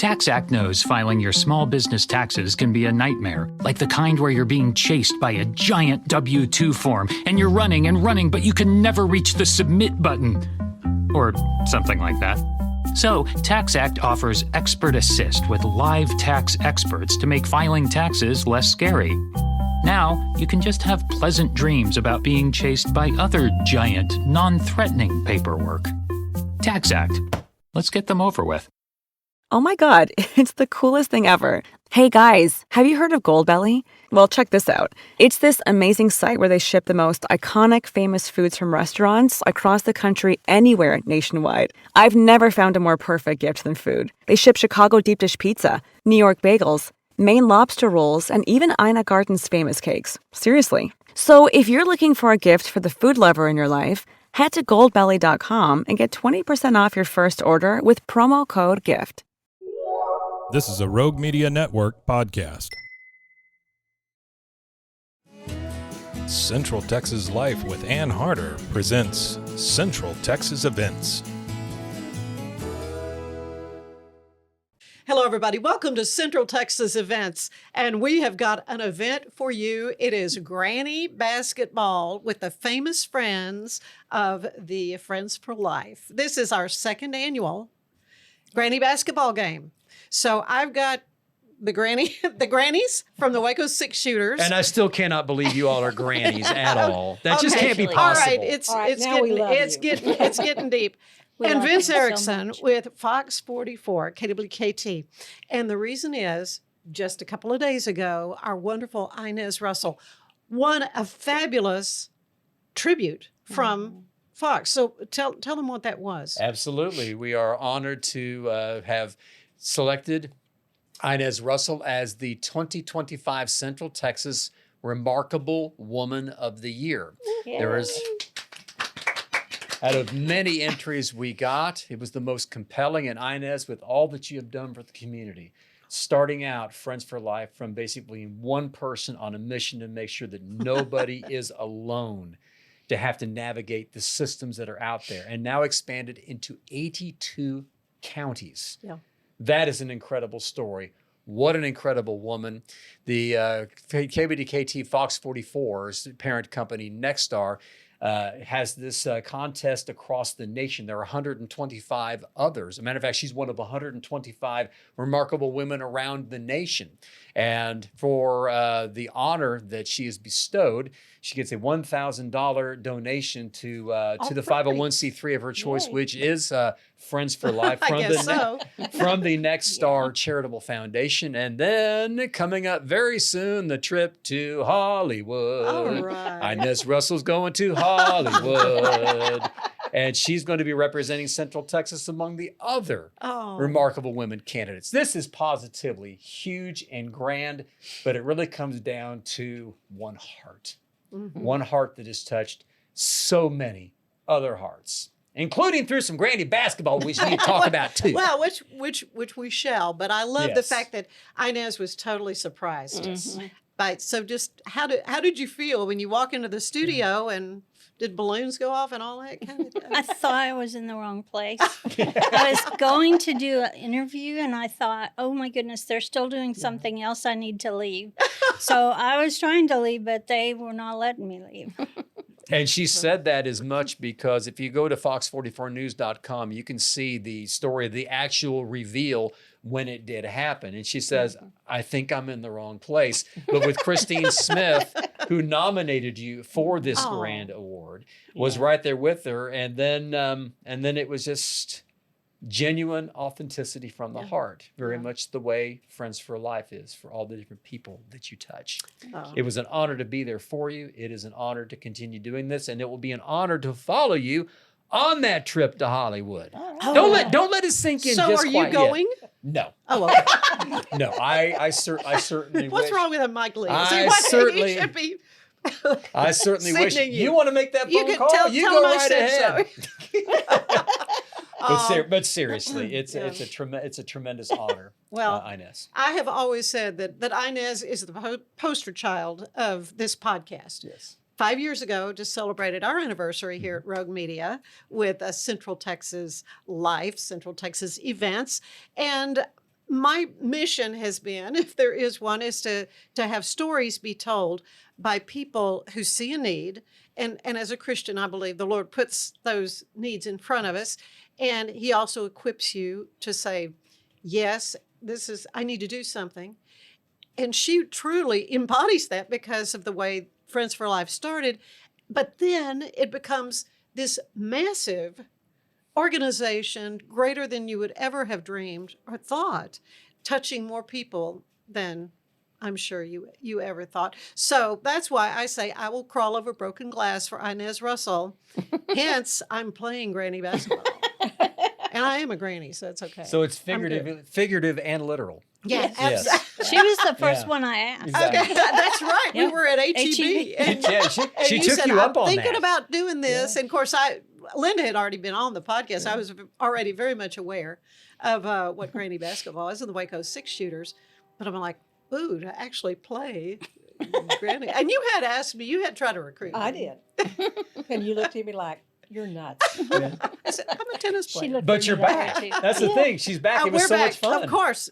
TaxAct knows filing your small business taxes can be a nightmare, like the kind where you're being chased by a giant W-2 form and you're running and running, but you can never reach the submit button. Or something like that. So, TaxAct offers Expert Assist with live tax experts to make filing taxes less scary. Now, you can just have pleasant dreams about being chased by other giant, non-threatening paperwork. TaxAct. Let's get them over with. Oh my God, it's the coolest thing ever. Hey guys, have you heard of Goldbelly? Well, check this out. It's this amazing site where they ship the most iconic, famous foods from restaurants across the country, anywhere nationwide. I've never found a more perfect gift than food. They ship Chicago deep dish pizza, New York bagels, Maine lobster rolls, and even Ina Garten's famous cakes. Seriously. So if you're looking for a gift for the food lover in your life, head to goldbelly.com and get 20% off your first order with promo code GIFT. This is a Rogue Media Network podcast. Central Texas Life with Ann Harder presents Central Texas Events. Hello, everybody. Welcome to Central Texas Events, and we have got an event for you. It is Granny Basketball with the famous friends of the Friends for Life. This is our second annual Granny Basketball game. So I've got the grannies from the Waco Six Shooters. And I still cannot believe you all are grannies at all. That just Okay. can't be possible. All right, it's getting deep. And Vince Erickson with Fox 44, KWKT. And the reason is, just a couple of days ago, our wonderful Inez Russel won a fabulous tribute from Fox. So tell them what that was. Absolutely. We are honored to have selected Inez Russel as the 2025 Central Texas Remarkable Woman of the Year. Yay. There is, out of many entries we got, it was the most compelling. And Inez, with all that you have done for the community, starting out Friends for Life from basically one person on a mission to make sure that nobody is alone, to have to navigate the systems that are out there, and now expanded into 82 counties. Yeah. That is an incredible story. What an incredible woman. The KBDKT Fox 44's parent company, Nexstar, has this contest across the nation. There are 125 others. As a matter of fact, she's one of 125 remarkable women around the nation. And for the honor that she is bestowed, she gets a $1,000 donation to the 501c3 of her choice, which is Friends for Life from the Nexstar Charitable Foundation. And then coming up very soon, the trip to Hollywood. All right. Inez Russell's going to Hollywood. And she's going to be representing Central Texas among the other remarkable women candidates. This is positively huge and grand, but it really comes down to one heart. Mm-hmm. One heart that has touched so many other hearts, including through some Granny basketball, which we need to talk about too. Well, which we shall. But I love the fact that Inez was totally surprised. Mm-hmm. So just how did you feel when you walk into the studio and did balloons go off and all that kind of stuff? I thought I was in the wrong place. I was going to do an interview, and I thought, oh, my goodness, they're still doing something else. I need to leave. So I was trying to leave, but they were not letting me leave. And she said that as much because if you go to fox44news.com, you can see the story of the actual reveal when it did happen. And she says, I think I'm in the wrong place. But with Christine Smith, who nominated you for this grand award, was right there with her. And then it was just genuine authenticity from the heart, very much the way Friends for Life is for all the different people that you touch. It was an honor to be there for you. It is an honor to continue doing this, and it will be an honor to follow you on that trip to Hollywood. Don't let it sink in. So just are quite you going? Yet. No. Oh, okay. No. I certainly. What's wish. wrong with a Mike Lee? I certainly wish. You want to make that phone call? Tell go him right ahead. But seriously, it's a tremendous honor. Well, Inez, I have always said that Inez is the poster child of this podcast. Yes. 5 years ago, just celebrated our anniversary here at Rogue Media with a Central Texas Life, Central Texas Events, and my mission has been, if there is one, is to have stories be told by people who see a need. And as a Christian, I believe the Lord puts those needs in front of us. And he also equips you to say, yes, I need to do something. And she truly embodies that because of the way Friends for Life started. But then it becomes this massive organization, greater than you would ever have dreamed or thought, touching more people than I'm sure you ever thought. So that's why I say I will crawl over broken glass for Inez Russel. Hence, I'm playing granny basketball. And I am a granny, so it's okay. So it's figurative and literal. Yeah, Yes. absolutely. She was the first one I asked. Exactly. Okay, that's right. We Yep. were at HEB. And, Yeah, she and you took said, you up I'm on thinking that. about doing this. And of course, Linda had already been on the podcast. Yeah. I was already very much aware of what granny basketball is in the Waco 6-shooters. But I'm like, ooh, to actually play granny. And you had asked me, you had tried to recruit me. I did. And you looked at me like, you're nuts. I said, I'm a tennis She player. looked But at you're me that back. way, too. That's the Yeah. thing. She's back. It was We're so back, much fun. of course.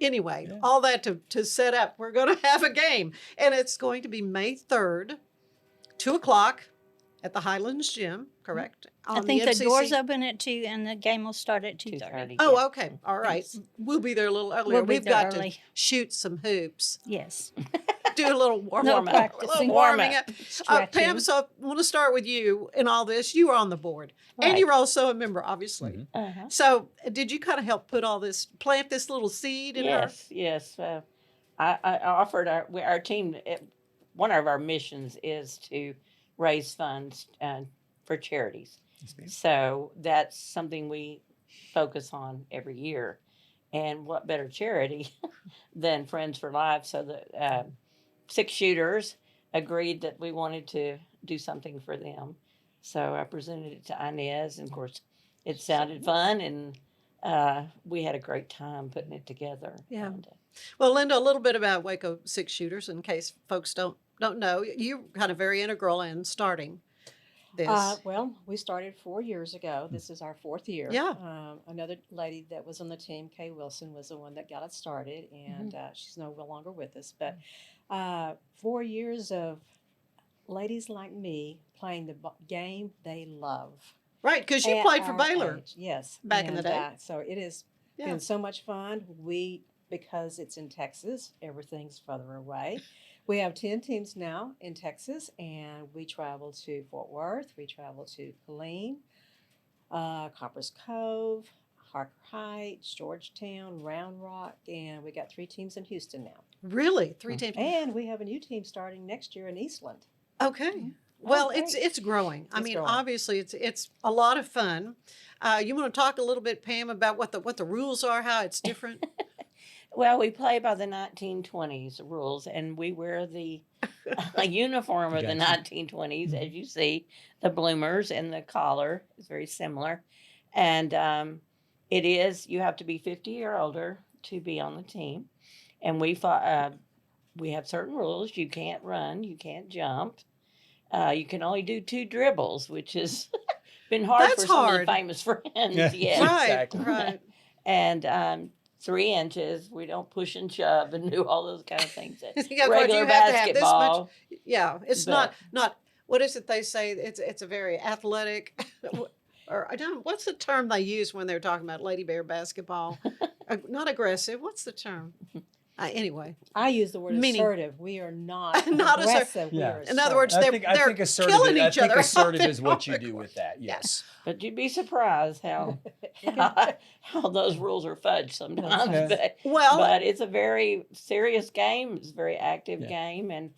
Anyway, Yeah. all that to set up. We're going to have a game. And it's going to be May 3rd, 2 o'clock at the Highlands Gym, correct? I On think the MCC. doors open at 2 and the game will start at 2:30. Oh, okay. All right. Yes. We'll be there a little earlier. We'll be We've there got early. to shoot some hoops. Yes. Do a little warm No up. practicing. Warming up. Pam, Stretching. so I want to start with you in all this. You were on the board. And Right. you're also a member, obviously. Mm-hmm. Uh-huh. So did you kind of help plant this little seed in her? Yes. I offered our team, one of our missions is to raise funds for charities. Yes, ma'am. So that's something we focus on every year. And what better charity than Friends for Life? So the 6-shooters agreed that we wanted to do something for them. So I presented it to Inez, and of course, it sounded fun, and we had a great time putting it together. Yeah. And, Well, Linda, a little bit about Waco 6-shooters in case folks don't know. You're kind of very integral in starting this. Well, we started 4 years ago. This is our 4th year. Yeah. Another lady that was on the team, Kay Wilson, was the one that got it started, and she's no longer with us. But 4 years of ladies like me playing the game they love. Right, because you At played for our Baylor. age, yes. back in the day. So it has Yeah. been so much fun. Because it's in Texas, everything's further away. We have 10 teams now in Texas, and we travel to Fort Worth, we travel to Killeen, Coppers Cove, Harker Heights, Georgetown, Round Rock, and we got 3 teams in Houston now. Really? 3 teams? And we have a new team starting next year in Eastland. Okay. Well, great. it's growing. I It's mean, growing. obviously, it's a lot of fun. You want to talk a little bit, Pam, about what the rules are, how it's different? well, we play by the 1920s rules, and we wear the uniform of the Gotcha. 1920s, as you see. The bloomers and the collar is very similar. And you have to be 50 or older to be on the team. And we have certain rules. You can't run, you can't jump. You can only do 2 dribbles, which has been hard That's for some of hard. the famous friends. Yeah. Yes. Right, Exactly. right. And 3 inches. We don't push and shove and do all those kind of things. That Yeah, of course, regular you have to have this much- basketball. Yeah, it's But- not. What is it they say? It's a very athletic. Or I don't. What's the term they use when they're talking about Lady Bear basketball? Not aggressive. What's the term? Anyway, I use the word Meaning- assertive. We are not Not asser- aggressive. We Yeah. are in other words, assertive. they're I think assertive. killing I each think other. assertive is what on you the do with that. Yes. But you'd be surprised how those rules are fudged sometimes. Yeah. But it's a very serious game. It's a very active Yeah. game. And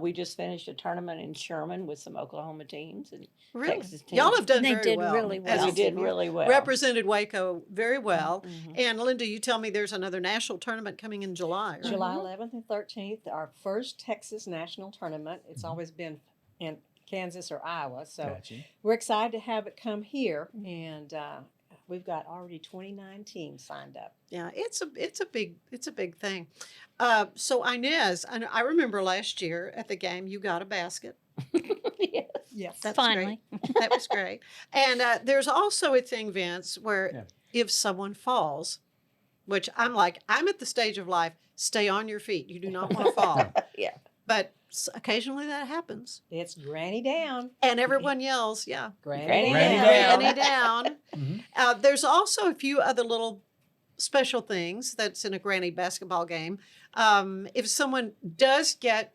we just finished a tournament in Sherman with some Oklahoma teams and Really? Texas teams. Y'all have done They very did well. really as well. we a did team. really well. Represented Waco very well. Mhm. And Linda, you tell me there's another national tournament coming in July. Right? July 11th and 13th, our first Texas national tournament. It's always been in Kansas or Iowa, so Gotcha. we're excited to have it come here, and we've got already 29 teams signed up. Yeah, it's a big thing. So Inez, I remember last year at the game you got a basket. Yes. Yes. That's Finally. great. That was great. And there's also a thing, Vince, where Yeah. if someone falls, which I'm at the stage of life, stay on your feet. You do not want to fall. Yeah. But occasionally that happens. It's granny down. And everyone yells, yeah, Granny, Granny down. down. granny down. Mhm. There's also a few other little special things that's in a granny basketball game. If someone does get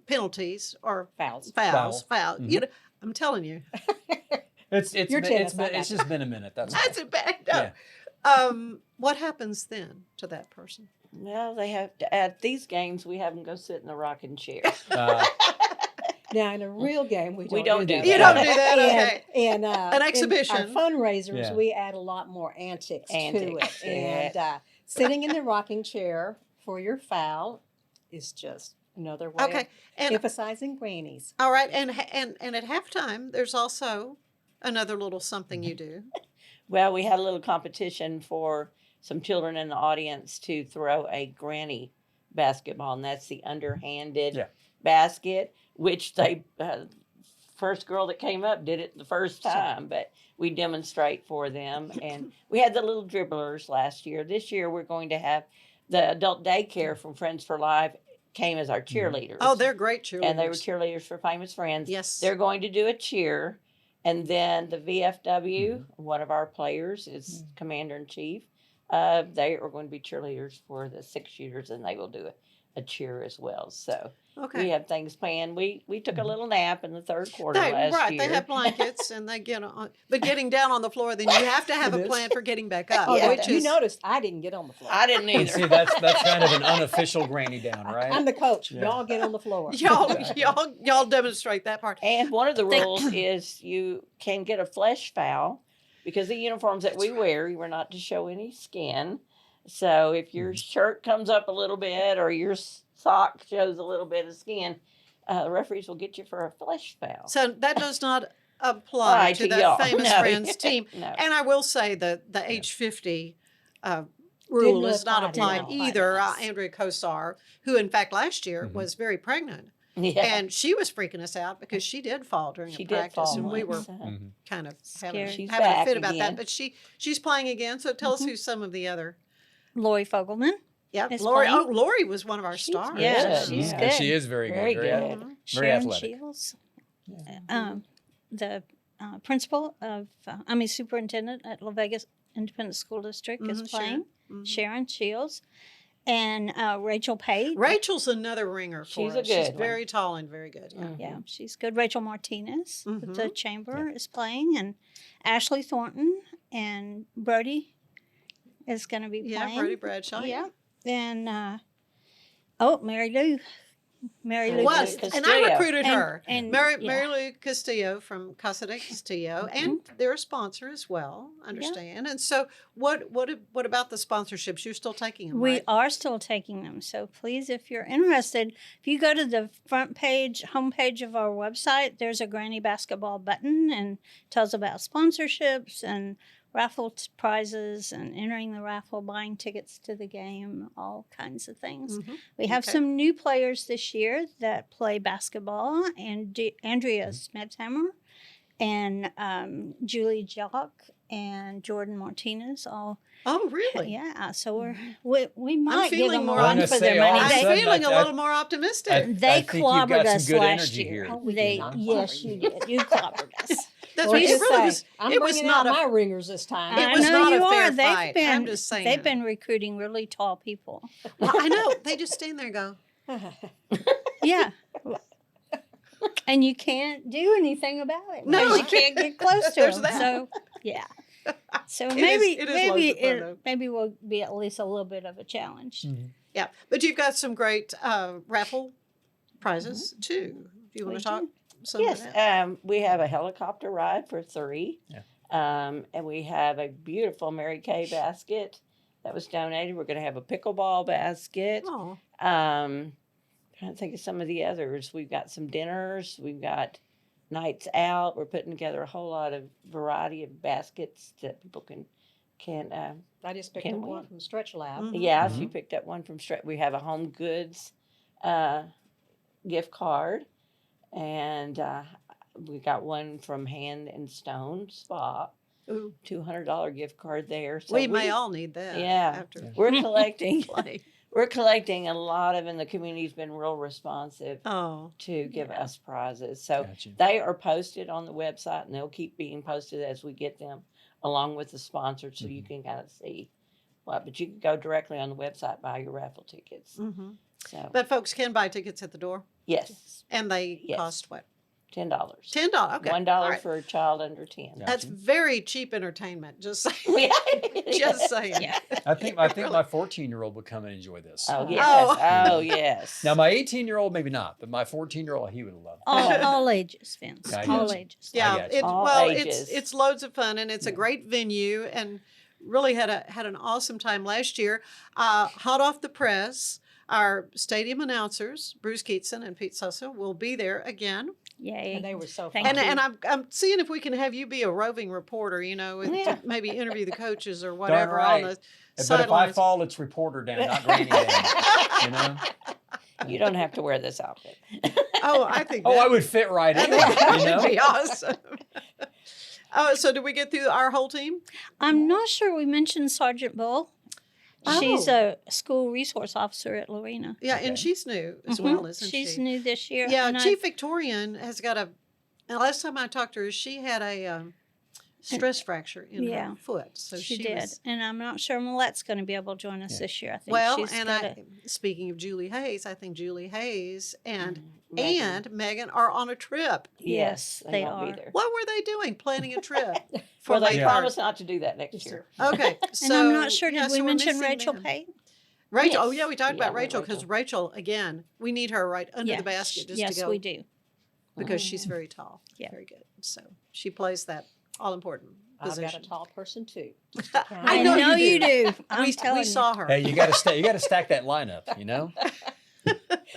penalties or Fouls. Foul. you know, I'm telling you, It's Your tennis, I got it's just been a minute. That's that's all. a bad. Yeah. What happens then to that person? Well, they have to, at these games, we have them go sit in the rocking chair. Now, in a real game, we don't, don't do that. that. You don't do that, okay. And, An exhibition. In our fundraisers, Yeah. we add a lot more antics to Antics, it. And sitting in the rocking chair for your foul is just another way Okay, of and emphasizing grannies. all right, and at halftime, there's also another little something you do. Well, we had a little competition for some children in the audience to throw a granny basketball, and that's the underhanded Yeah. basket, which they first girl that came up did it the first time, but we demonstrate for them. And we had the little dribblers last year. This year we're going to have the adult daycare from Friends for Life came as our cheerleaders. Oh, they're great cheerleaders. And they were cheerleaders for Famous Friends. Yes. They're going to do a cheer. And then the VFW, one of our players is commander in chief. They are going to be cheerleaders for the 6-shooters, and they will do a cheer as well. So Okay. we have things planned. We took a little nap in the third quarter last year. They have blankets and they get on, but getting down on the floor, then you have to have a It is. plan for getting back up. Oh, Yeah. Which you is noticed I didn't get on the floor. I didn't either. See, that's kind of an unofficial granny down, right? I'm the coach. Yeah. Y'all get on the floor. y'all demonstrate that part. And one of the rules is you can get a flesh foul because the uniforms that we wear, we're not to show any skin. So if your shirt comes up a little bit or your sock shows a little bit of skin, the referees will get you for a flesh foul. So that does not apply Right, to to that y'all. Famous No. Friends team. No. And I will say that the age 50 rule Didn't does not apply apply to us. either. Andrea Kosar, who in fact last year was very pregnant, Yeah. and she was freaking us out because she did fall during She a did practice, fall and we were once, kind of Scared. having, She's having a back fit about again. that. But she's playing again. So tell us who some of the other. Lori Fogelman. Yeah, Is Lori. playing. Oh, Lori was one of our She's stars. Yeah, good. she's And good. she is very, Very good. good. Mhm. Very Sharon athletic. Shields, the principal of, superintendent at La Vegas Independent School District is Mhm, playing. Sharon. Mhm. Sharon Shields. And Rachel Pate. Rachel's another ringer for She's us. a She's good one. very tall and very good. Yeah. Yeah, she's good. Rachel Martinez with the Mhm. chamber is playing, and Ashley Thornton and Brody is going to be Yeah, playing. Brody Bradshaw. Yeah, and Mary Lou. Mary Lou. Was Castillo. and I recruited And- her. and- Mary yeah. Lou Castillo from Casa de Castillo, and they're a sponsor as well. Understand? And so, what about the sponsorships? You're still taking them, We right? are still taking them. So please, if you're interested, if you go to the front page, homepage of our website, there's a Granny Basketball button and tells about sponsorships and raffle prizes and entering the raffle, buying tickets to the game, all kinds of things. Mhm. We have Okay. some new players this year that play basketball, and Andrea Smetshammer and Julie Jock and Jordan Martinez all. Oh, really? Yeah, so we might give feeling them a more- run I'm for gonna their say all money. of a I'm They, sudden, feeling a I- little more optimistic. I they think you've got clobbered some us good last energy year. here. Oh, we They did not yes, clobber you you. did. You clobbered us. That's Well, right. It just really say, was. I'm It was bringing not out a. my ringers this time. It I was know not a you fair are. They've fight. been. I'm just saying. They've been recruiting really tall people. Well, I know. They just stand there and go. Yeah. And you can't do anything about it. No, because you can't get close to There's them. that. So yeah. So It maybe is loads of fun, though. maybe will be at least a little bit of a challenge. Yeah, but you've got some great raffle prizes too. If you want We to talk do. some Yes, of that. we have a helicopter ride for 3. Yeah. And we have a beautiful Mary Kay basket that was donated. We're going to have a pickleball basket. Oh, Trying to think of some of the others. We've got some dinners. We've got nights out. We're putting together a whole lot of variety of baskets that people can I just picked Can up we? one from Stretch Lab. Mhm. Yeah, she picked up one from We have a home goods gift card, and we got one from Hand and Stone Spa. Ooh, $200 gift card there. So we may all need that. Yeah. After We're collecting. play. We're collecting a lot of, and the community's been real responsive Oh, to give us prizes. So Gotcha. they are posted on the website, and they'll keep being posted as we get them, along with the sponsors, so you can kind of see what. But you can go directly on the website, buy your raffle tickets. hmm So But folks can buy tickets at the door, yes, and they Yes. cost what? $10. $10. Okay, $1 all right. for a child under 10. Yeah. That's very cheap entertainment. Just saying. Just saying. Yeah. I think my 14-year-old would come and enjoy this. Oh Oh. yes. Oh. Oh yes. Now my 18-year-old maybe not, but my 14-year-old he would love. All ages, Vince. I All got you. ages. Yeah, got you. All it's ages. loads of fun, and it's a great venue, and really had an awesome time last year. Hot off the press, our stadium announcers, Bruce Keatson and Pete Sosa, will be there again. Yay. And they were so Thank fun. you. And I'm seeing if we can have you be a roving reporter, you know, and Yeah. to maybe interview the coaches or whatever right. on the But if I sidelines. fall, it's reporter down, not granny down. You know? You don't have to wear this outfit. Oh, I think Oh, that, I would fit right in. that You know? would be awesome. Oh, so did we get through our whole team? I'm not sure we mentioned Sergeant Bull. She's Oh. a school resource officer at Lorena. Yeah, Okay. and she's new as Mhm. well, isn't She's she? new this year. Yeah, and Chief Victorian has got and last time I talked to her, she had a stress fracture in Yeah. her foot. So she she did. was, And I'm not sure Millett's going to be able to join us Yeah. this year. I think well, she's and got speaking of Julie Hayes, I think Julie Hayes and Megan. Megan are on a trip. Yes, they won't are. Be there. What were they doing? Planning a trip for Well, they May Yeah. 3rd. promised not to do that next year. Okay, And so I'm not sure, yeah, did we so we're mention missing Rachel them. Pate? Rachel, oh Yes. yeah, we talked Yeah, about with Rachel because Rachel, again, we need her right under the basket just yes, to go we do. because she's very tall. Yeah. Very good. So she plays that all important I've got position. a tall person too. I know you do. I'm we telling you. saw her. Hey, you got to stack that lineup, you know.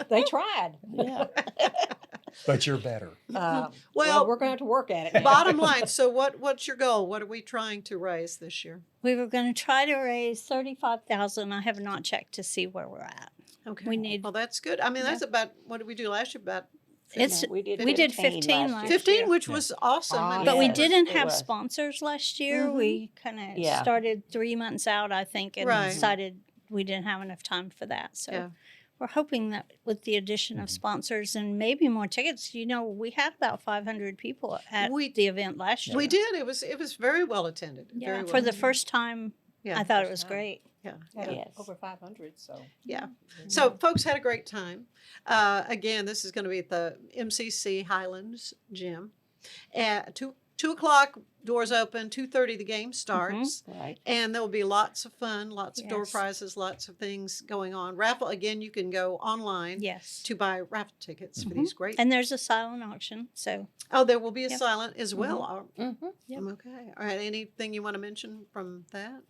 They tried. Yeah. But you're better. Well, Well, we're going to have to work at it. now. bottom line. So what's your goal? What are we trying to raise this year? We were going to try to raise 35,000. I have not checked to see where we're at. Okay. We need- Well, that's good. I mean, that's about what did we do last year? About It's we did we did 15 last 15, year. which was awesome. Ah, But we Yes, didn't it have was. sponsors last year. Mhm. We kind of Yeah. started 3 months out, I think, and Right. decided we didn't have enough time for that. So Yeah. we're hoping that with the addition of sponsors and maybe more tickets, we had about 500 people at We- the event last year. We did. It was very well attended. Yeah, Very well for the attended. first time, Yeah. I thought it First was time. great. Yeah. Yeah, Yes. over 500. So Yeah. So folks had a great time. Again, this is going to be at the MCC Highlands Gym. At 2:00, doors open. 2:30, the game starts. Right. And there will be lots of fun, lots of door Yes. prizes, lots of things going on. Raffle, again, you can go online Yes. to buy raffle tickets for these great. And there's a silent auction. So Oh, there will be a Yep. silent as well. Mm-hmm. Yep. Okay. All right. Anything you want to mention from that?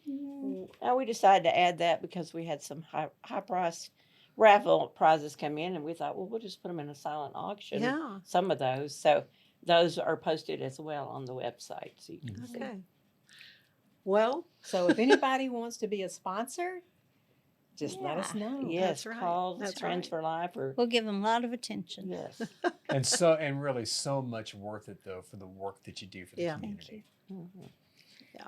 We decided to add that because we had some high price raffle prizes come in, and we thought, well, we'll just put them in a silent auction. Yeah. Some of those, so those are posted as well on the website, so you can see. Okay. Well, so if anybody wants to be a sponsor, just let us know. Yes, That's right. call That's Friends for Life or we'll give them a lot of attention. yes. And really so much worth it though for the work that you do for the Yeah. community. Mhm.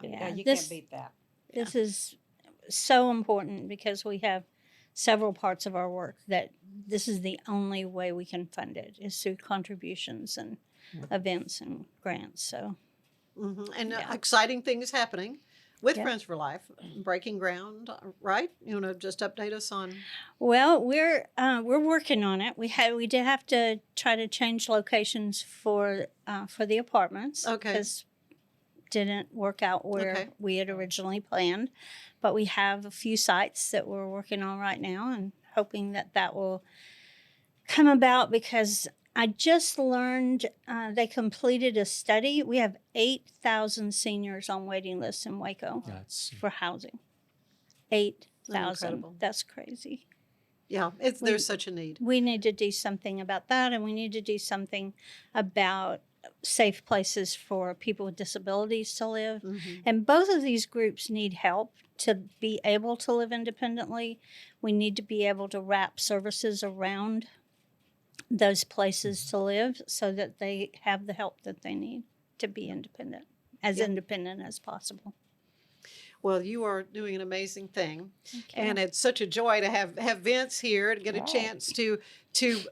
Yeah, you this, can't beat that. This is so important because we have several parts of our work that this is the only way we can fund it is through contributions and events and grants. So and Yeah. exciting things happening with Yeah. Friends for Life, breaking ground, right? You want to just update us on? well, we're working on it. We did have to try to change locations for the apartments. Okay. Because didn't work out where Okay. we had originally planned, but we have a few sites that we're working on right now and hoping that will come about because I just learned they completed a study. We have 8,000 seniors on waiting lists in Waco That's for housing. 8,000. Incredible. That's crazy. Yeah, there's such a need. We need to do something about that, and we need to do something about safe places for people with disabilities to live. Mhm. And both of these groups need help to be able to live independently. We need to be able to wrap services around those places to live so that they have the help that they need. to be independent, as independent as possible. Well, you are doing an amazing thing, Thank you. and it's such a joy to have Vince here to get a chance to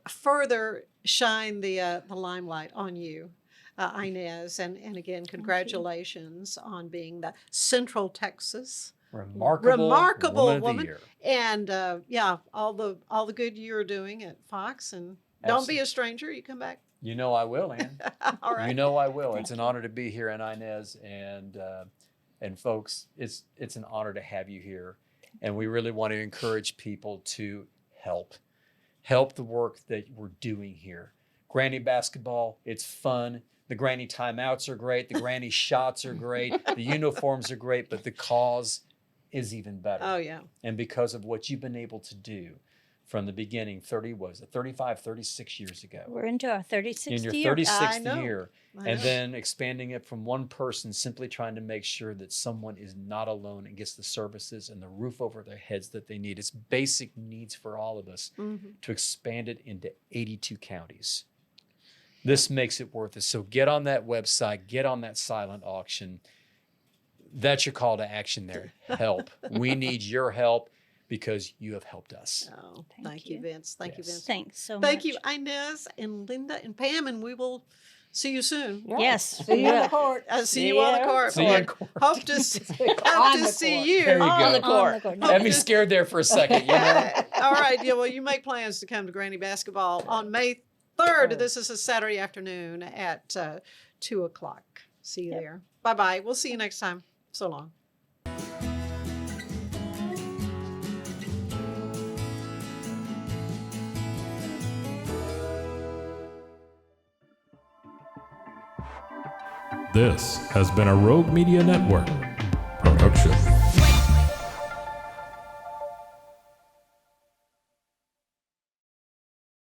further shine the limelight on you, Inez, and again, congratulations on being the Central Texas Remarkable woman of the year. and all the good you're doing at Fox, and don't be a stranger. You come back. You know I will, Ann. All right. You know I will. It's an honor to be here, and Inez, and folks, it's an honor to have you here. And we really want to encourage people to help the work that we're doing here. Granny basketball, it's fun. The granny timeouts are great. The granny shots are great. The uniforms are great, but the cause is even better. Oh, yeah. And because of what you've been able to do from the beginning, 36 years ago. We're into our 36th In your year. 36th year. I And know. then expanding it from one person, simply trying to make sure that someone is not alone and gets the services and the roof over their heads that they need. It's basic needs for all of us to expand it into 82 counties. This makes it worth it. So get on that website, get on that silent auction. That's your call to action there. Help. We need your help because you have helped us. Oh, Thank thank you, you. Vince. Thank you, Yes. Vince. Thanks so much. Thank you, Inez and Linda and Pam, and we will see you soon. Yes. See you in the court. See you on the court. See you in board. court. Hope to On see the you. There you On go. the court. On the court. Had me scared there for a second, you know? All right. Yeah. Well, you make plans to come to Granny Basketball on May 3rd. This is a Saturday afternoon at 2:00. See you there. Bye bye. We'll see you next time. So long. This has been a Rogue Media Network production.